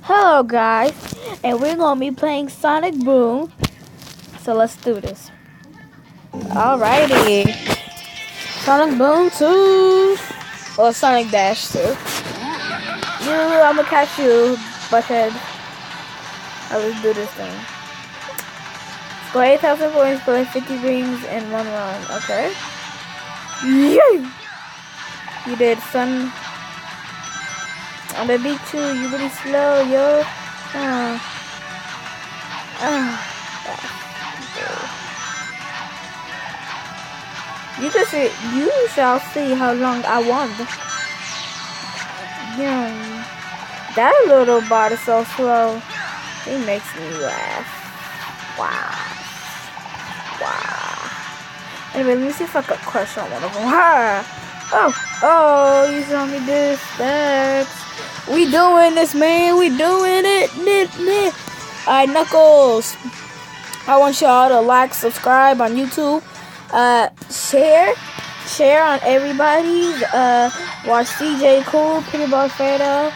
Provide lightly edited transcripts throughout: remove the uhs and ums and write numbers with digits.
Hello guys, and we're gonna be playing Sonic Boom. So let's do this. Alrighty, Sonic Boom 2 or Sonic Dash 2. I'm gonna catch you, butthead. Let's do this thing. Score 8,000 points, collect 50 rings in one run. Okay. Yay! You did, son. I'm gonna beat you. You really slow, yo. You shall see how long I won. Yeah, that little bot is so slow. He makes me laugh. Wow. Anyway, let me see if I could crush on one of them. Oh, you saw me this. We doing this, man. We doing it. Alright, Knuckles. I want y'all to like, subscribe on YouTube. Share on everybody's. Watch CJ Cool, Pretty Boy Fredo.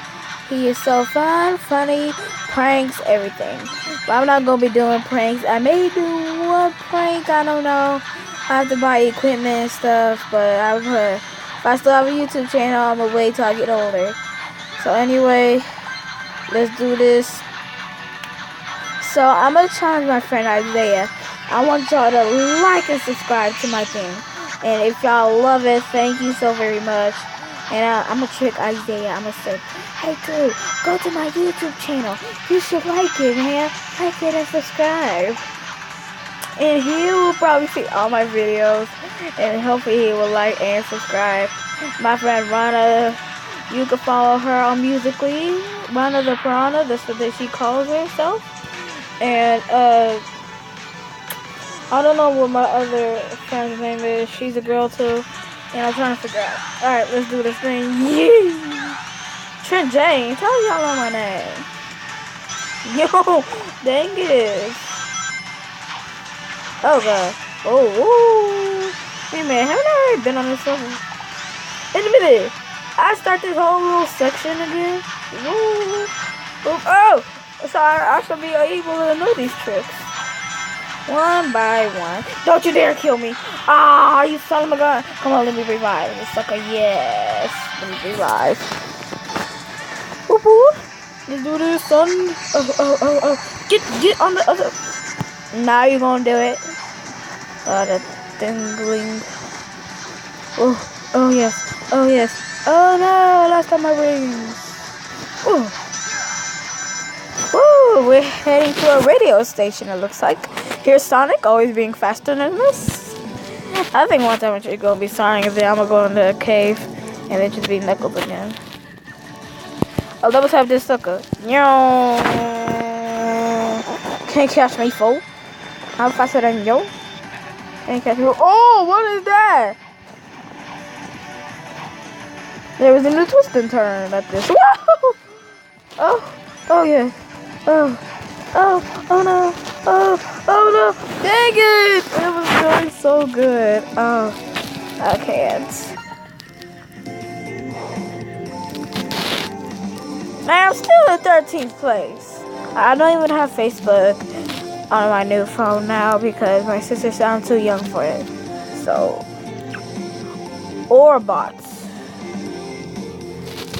He is so fun, funny, pranks, everything. But I'm not gonna be doing pranks. I may do one prank, I don't know. I have to buy equipment and stuff, but if I still have a YouTube channel, I'm gonna wait till I get older. So anyway, let's do this. So I'm gonna challenge my friend Isaiah. I want y'all to like and subscribe to my thing. And if y'all love it, thank you so very much. And I'm gonna trick Isaiah. I'm gonna say, hey dude, go to my YouTube channel. You should like it, man. Like it and subscribe. And he will probably see all my videos. And hopefully he will like and subscribe. My friend Rana, you can follow her on Musically. Rana the Piranha, that's what she calls herself. And I don't know what my other friend's name is. She's a girl too. And I'm trying to figure out. Alright, let's do this thing. Yeah. Trent Jane, tell y'all my name. Yo, dang it. Oh god. Oh. Hey man, haven't I already been on this level? In a minute. I start this whole little section again. Oh. Sorry, I should be able to know these tricks. One by one. Don't you dare kill me. Ah, you son of a gun. Come on, let me revive. You sucker, yes. Let me revive. Whoop whoop. Let's do this, son. Oh. Get on the other. Now you're gonna do it. The tingling. Oh yes. Oh no, lost all my rings. We're heading to a radio station, it looks like. Here's Sonic, always being faster than us. I think one time it's just gonna be Sonic, and then I'm gonna go in the cave, and then just be Knuckles again. Oh, let us have this sucker. Can't catch me, fool. I'm faster than you. Can't catch me. Oh, what is that? There was a new twist and turn at this. Whoa! Oh yeah. Oh no. Oh no. Dang it! It was going so good. Oh, I can't. I'm still in 13th place. I don't even have Facebook on my new phone now because my sister sounds too young for it. So, or bots.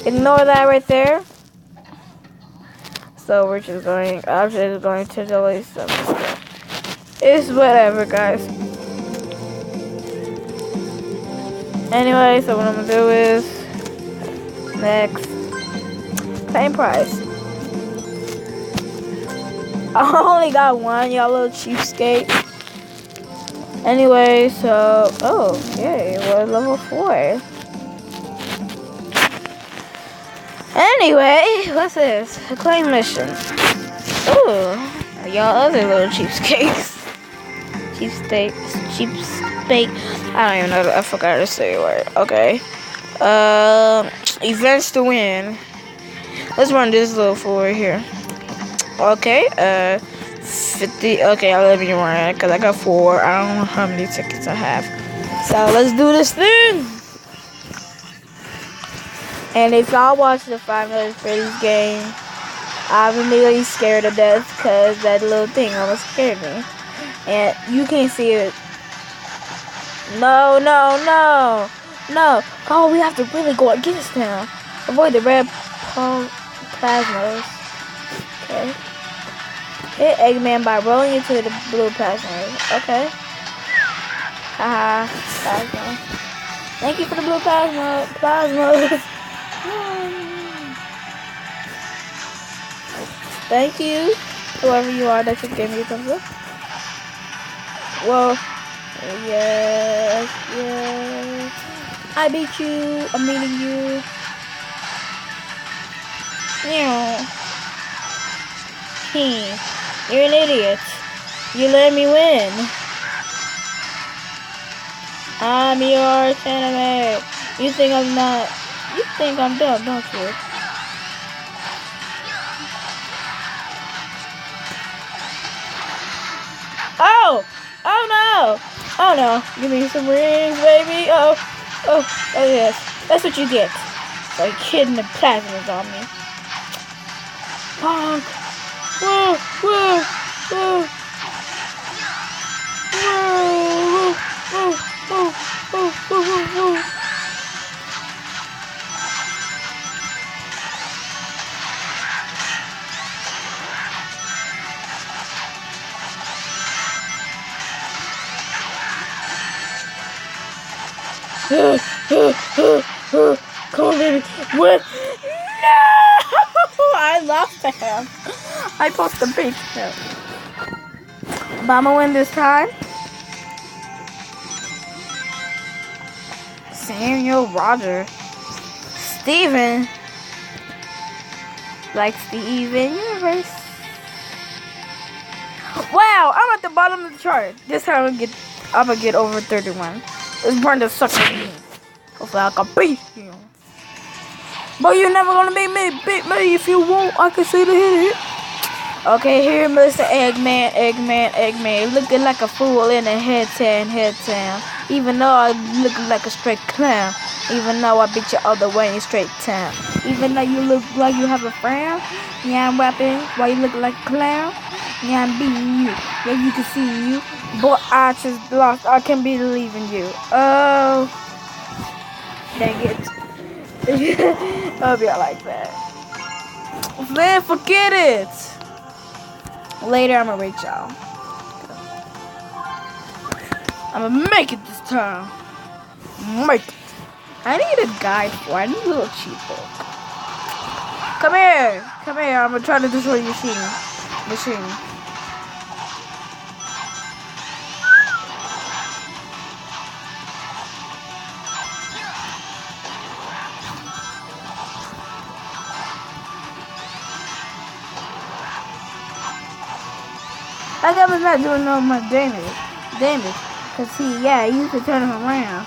Ignore that right there. So I'm just going to delete some stuff. It's whatever, guys. Anyway, so what I'm gonna do is next. Same price. I only got one, y'all little cheapskate. Anyway, so okay, we're level 4. Anyway, what's this? A claim mission. Ooh, y'all other little cheapskates. Cheapskate. I don't even know. I forgot to say a word. Okay. Events to win. Let's run this little forward here. Okay. 50. Okay, I'll let me run it because I got 4. I don't know how many tickets I have. So let's do this thing. And if y'all watch the 5 Nights at Freddy's game, I'm immediately scared to death because that little thing almost scared me. And you can't see it. No, no, no, no. Oh, we have to really go against him. Avoid the red plasmas. Okay. Hit Eggman by rolling into the blue plasmas. Okay. Haha. Plasma. Thank you for the blue plasma. Thank you, whoever you are that just gave me a thumbs up. Whoa. Yes, yes. I beat you. I'm beating you. Yeah. You're an idiot. You let me win. I'm your enemy. You think I'm not. You think I'm dumb, don't you? Oh! Oh no! Oh no! Give me some rings, baby! Oh yes. That's what you get. So you're kidding the plasmas on me. Bonk! Whoa! Whoa! Whoa! Whoa! Whoa! Whoa! Whoa! Whoa! Whoa! Whoa! Come on, baby. What? No! I lost to him. I supposed to beat him. But I'm gonna win this time. Samuel Roger. Steven. Like Steven Universe. Wow, I'm at the bottom of the chart. This time I'm gonna get over 31. Let's burn the sucker in. Hopefully I can beat you. But you're never gonna beat me. Beat me if you won't. I can see the hit. Okay, here Mr. Eggman. Looking like a fool in a head town. Even though I look like a straight clown. Even though I beat you all the way in straight town. Even though you look like you have a frown. Yeah, I'm rapping while you look like a clown. Yeah, I'm beating you. Yeah, you can see you. But I just lost. I can't believe in you. Oh. Dang it. I'll be like that. Man, forget it. Later, I'm gonna reach y'all. I'm gonna make it this time. Make it. I need a guide for it. I need a little cheat book. Come here. Come here. I'm gonna try to destroy your machine. That guy was not doing no much damage. Cause he used to turn him around.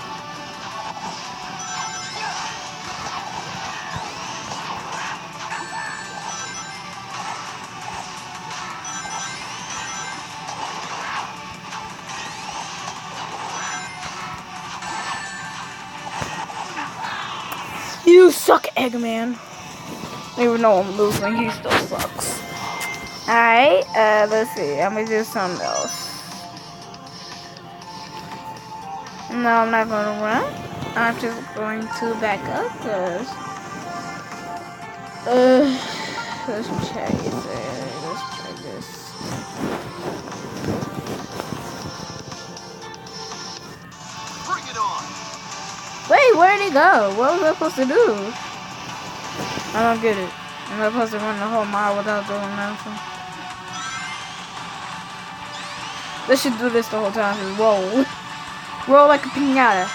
You suck, Eggman. Even though I'm losing, he still sucks. Alright, let's see. I'm gonna do something else. No, I'm not gonna run. I'm just going to back up, cause let's check it. Let's try this. Bring it on. Wait, where'd he go? What was I supposed to do? I don't get it. Am I supposed to run the whole mile without doing nothing? Let's just do this the whole time. Just roll. Roll like a piñata.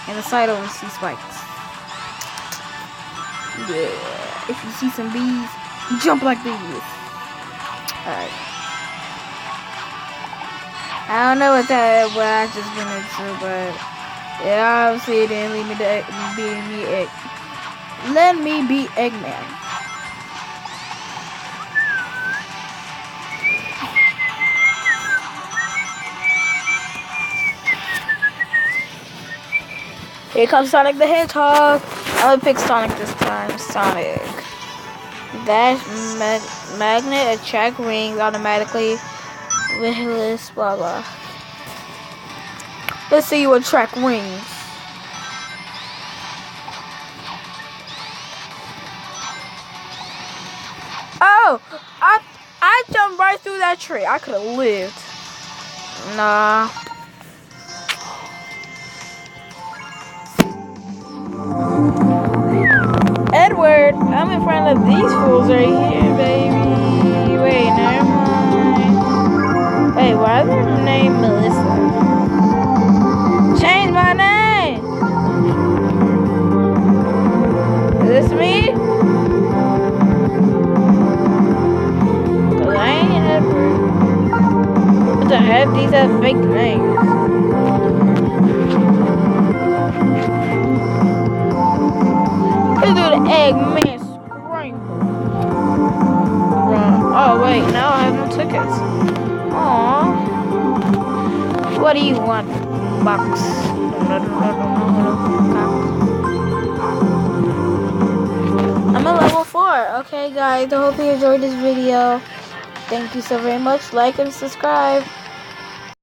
And the side over see spikes. Yeah. If you see some bees, jump like these. Alright. I don't know what I just been into, but yeah, obviously it didn't leave me let me be Eggman. Here comes Sonic the Hedgehog. I'm gonna pick Sonic this time. Sonic. Dash magnet attract rings automatically. Whistleless, blah blah. Let's see you attract rings. Oh, I jumped right through that tree. I could have lived. Nah. Edward, I'm in front of these fools right here, baby. Wait, never mind. Wait, why is their name Melissa? Change my name! Is this me? Cause I ain't Edward. What the heck? These have fake names. Let's do the Eggman Scramble. Oh wait, now I have no tickets. Aww. What do you want, box? I'm at level 4. Okay guys, I hope you enjoyed this video. Thank you so very much. Like and subscribe.